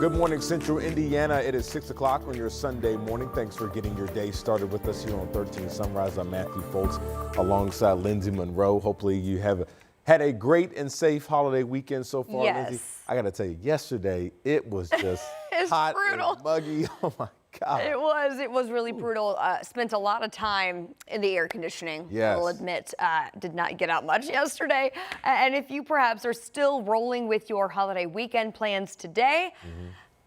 Good morning, Central Indiana. It is 6 o'clock on your Sunday morning. Thanks for getting your day started with us here on 13 Sunrise. I'm Matthew Foltz alongside Lindsay Monroe. Hopefully you have had a great and safe holiday weekend so far, Yes. Lindsay. I got to tell you, yesterday it was just hot brutal. and muggy. Oh, my God. It was really brutal. Spent a lot of time in the air conditioning. Yes. I'll admit, did not get out much yesterday. And if you perhaps are still rolling with your holiday weekend plans today,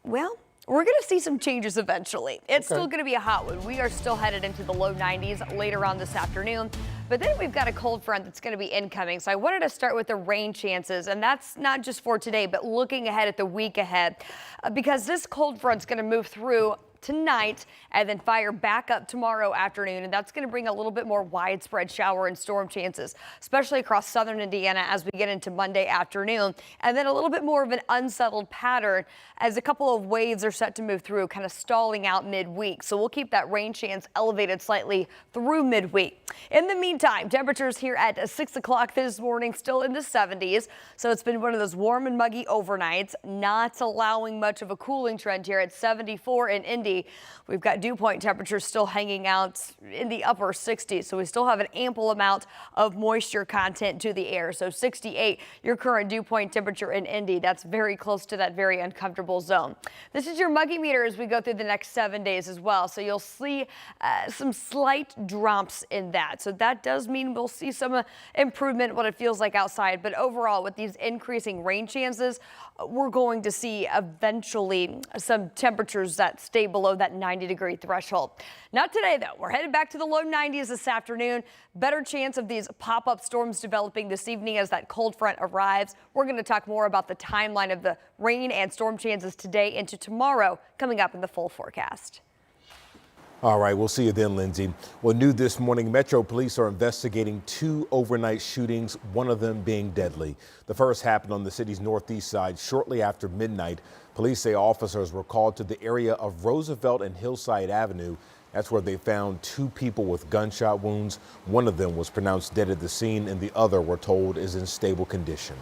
well, we're going to see some changes eventually. It's still going to be a hot one. We are still headed into the low 90s later on this afternoon. But then we've got a cold front that's going to be incoming. So I wanted to start with the rain chances. And that's not just for today, but looking ahead at the week ahead. Because this cold front's going to move through tonight and then fire back up tomorrow afternoon, and that's going to bring a little bit more widespread shower and storm chances, especially across southern Indiana as we get into Monday afternoon, and then a little bit more of an unsettled pattern as a couple of waves are set to move through, kind of stalling out midweek. So we'll keep that rain chance elevated slightly through midweek. In the meantime, temperatures here at 6 o'clock this morning still in the 70s, so it's been one of those warm and muggy overnights, not allowing much of a cooling trend here at 74 in Indy. We've got dew point temperatures still hanging out in the upper 60s, so we still have an ample amount of moisture content to the air. So 68, your current dew point temperature in Indy. That's very close to that very uncomfortable zone. This is your muggy meter as we go through the next 7 days as well. So you'll see some slight drops in that. So that does mean we'll see some improvement what it feels like outside. But overall, with these increasing rain chances, we're going to see eventually some temperatures that stay below that 90-degree threshold. Not today, though. We're headed back to the low 90s this afternoon. Better chance of these pop-up storms developing this evening as that cold front arrives. We're going to talk more about the timeline of the rain and storm chances today into tomorrow coming up in the full forecast. All right, we'll see you then, Lindsay. Well, new this morning, Metro Police are investigating 2 overnight shootings, one of them being deadly. The first happened on the city's northeast side shortly after midnight. Police say officers were called to the area of Roosevelt and Hillside Avenue. That's where they found 2 people with gunshot wounds. One of them was pronounced dead at the scene, and the other, we're told, is in stable condition.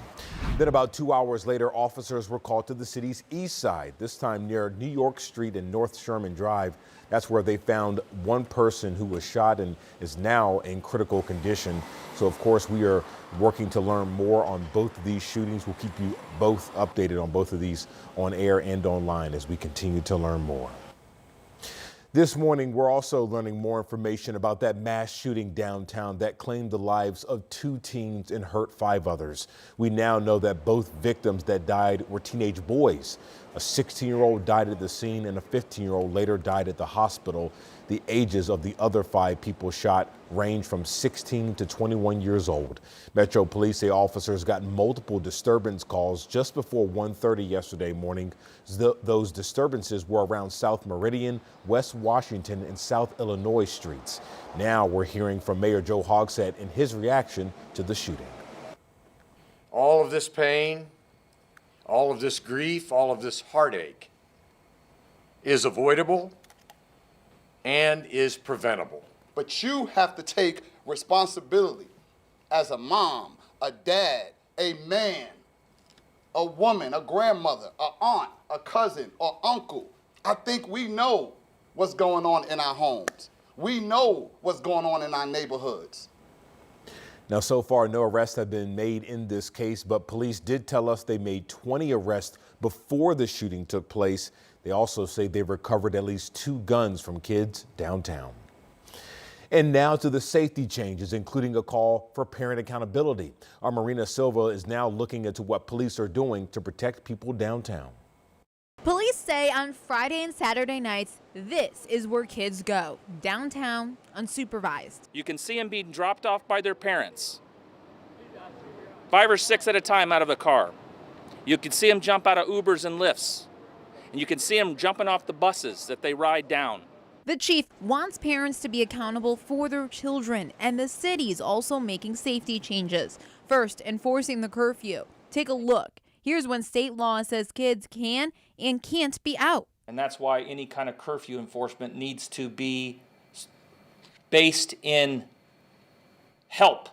Then about 2 hours later, officers were called to the city's east side, this time near New York Street and North Sherman Drive. That's where they found one person who was shot and is now in critical condition. So, of course, we are working to learn more on both of these shootings. We'll keep you both updated on both of these on air and online as we continue to learn more. This morning, we're also learning more information about that mass shooting downtown that claimed the lives of 2 teens and hurt 5 others. We now know that both victims that died were teenage boys. A 16-year-old died at the scene and a 15-year-old later died at the hospital. The ages of the other 5 people shot range from 16 to 21 years old. Metro Police say officers got multiple disturbance calls just before 1:30 yesterday morning. Those disturbances were around South Meridian, West Washington, and South Illinois streets. Now we're hearing from Mayor Joe Hogsett in his reaction to the shooting. All of this pain, all of this grief, all of this heartache is avoidable and is preventable. But you have to take responsibility as a mom, a dad, a man, a woman, a grandmother, a aunt, a cousin, or uncle. I think we know what's going on in our homes. We know what's going on in our neighborhoods. Now, so far, no arrests have been made in this case, but police did tell us they made 20 arrests before the shooting took place. They also say they've recovered at least 2 guns from kids downtown. And now to the safety changes, including a call for parent accountability. Our Marina Silva is now looking into what police are doing to protect people downtown. Police say on Friday and Saturday nights, this is where kids go, downtown, unsupervised. You can see them being dropped off by their parents, 5 or 6 at a time out of the car. You can see them jump out of Ubers and Lyfts, and you can see them jumping off the buses that they ride down. The chief wants parents to be accountable for their children, and the city's also making safety changes. First, enforcing the curfew. Take a look. Here's when state law says kids can and can't be out. And that's why any kind of curfew enforcement needs to be based in help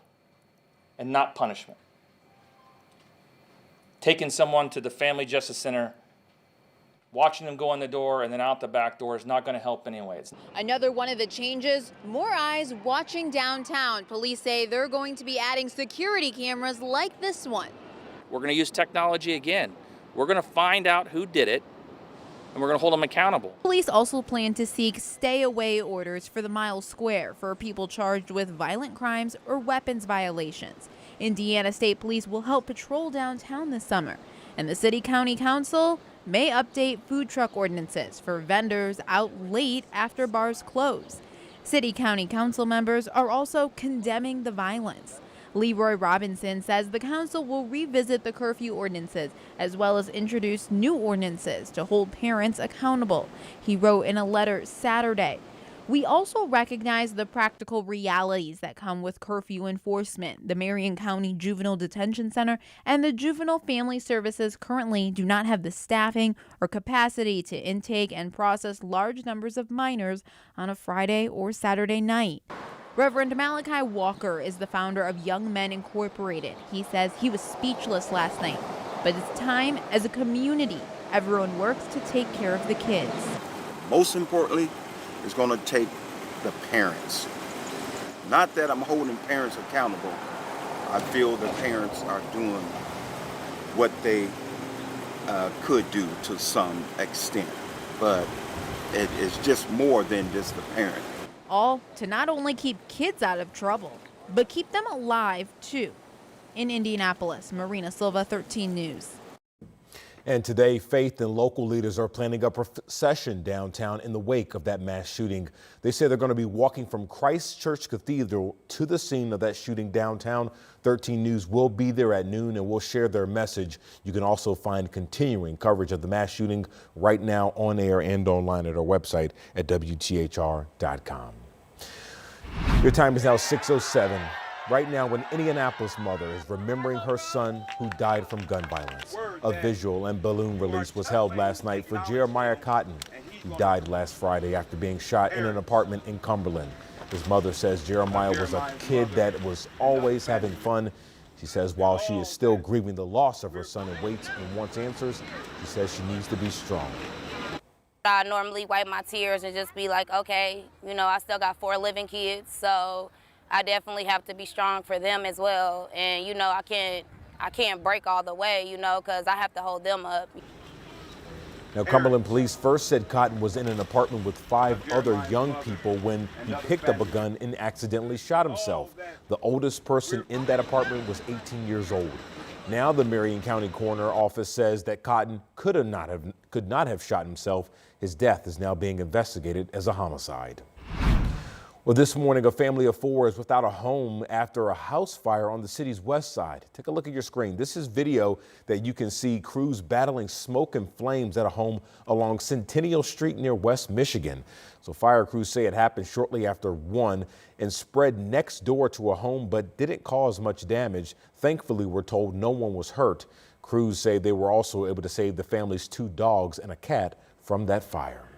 and not punishment. Taking someone to the Family Justice Center Watching them go in the door and then out the back door is not going to help anyways. Another one of the changes, more eyes watching downtown. Police say they're going to be adding security cameras like this one. We're going to use technology again. We're going to find out who did it, and we're going to hold them accountable. Police also plan to seek stay-away orders for the Miles Square for people charged with violent crimes or weapons violations. Indiana State Police will help patrol downtown this summer, and the City-County Council may update food truck ordinances for vendors out late after bars close. City-County Council members are also condemning the violence. Leroy Robinson says the council will revisit the curfew ordinances as well as introduce new ordinances to hold parents accountable. He wrote in a letter Saturday, "We also recognize the practical realities that come with curfew enforcement. The Marion County Juvenile Detention Center and the Juvenile Family Services currently do not have the staffing or capacity to intake and process large numbers of minors on a Friday or Saturday night." Reverend Malachi Walker is the founder of Young Men Incorporated. He says he was speechless last night, but it's time as a community, everyone works to take care of the kids. Most importantly, it's going to take the parents. Not that I'm holding parents accountable. I feel the parents are doing what they could do to some extent, but it is just more than just the parent. All to not only keep kids out of trouble, but keep them alive too. In Indianapolis, Marina Silva, 13 News. And today, faith and local leaders are planning a procession downtown in the wake of that mass shooting. They say they're going to be walking from Christ Church Cathedral to the scene of that shooting downtown. 13 News will be there at noon and will share their message. You can also find continuing coverage of the mass shooting right now on air and online at our website at WTHR.com. Your time is now 6:07. Right now, an Indianapolis mother is remembering her son who died from gun violence. A visual and balloon release was held last night for Jeremiah Cotton, who died last Friday after being shot in an apartment in Cumberland. His mother says Jeremiah was a kid that was always having fun. She says while she is still grieving the loss of her son and waits and wants answers, she says she needs to be strong. I normally wipe my tears and just be like, okay, you know, I still got 4 living kids, so I definitely have to be strong for them as well. And, you know, I can't break all the way, you know, because I have to hold them up. Now, Cumberland police first said Cotton was in an apartment with 5 other young people when he picked up a gun and accidentally shot himself. The oldest person in that apartment was 18 years old. Now the Marion County Coroner Office says that Cotton could not have shot himself. His death is now being investigated as a homicide. Well, this morning, a family of 4 is without a home after a house fire on the city's west side. Take a look at your screen. This is video that you can see crews battling smoke and flames at a home along Centennial Street near West Michigan. So fire crews say it happened shortly after 1 and spread next door to a home but didn't cause much damage. Thankfully, we're told no one was hurt. Crews say they were also able to save the family's 2 dogs and a cat from that fire.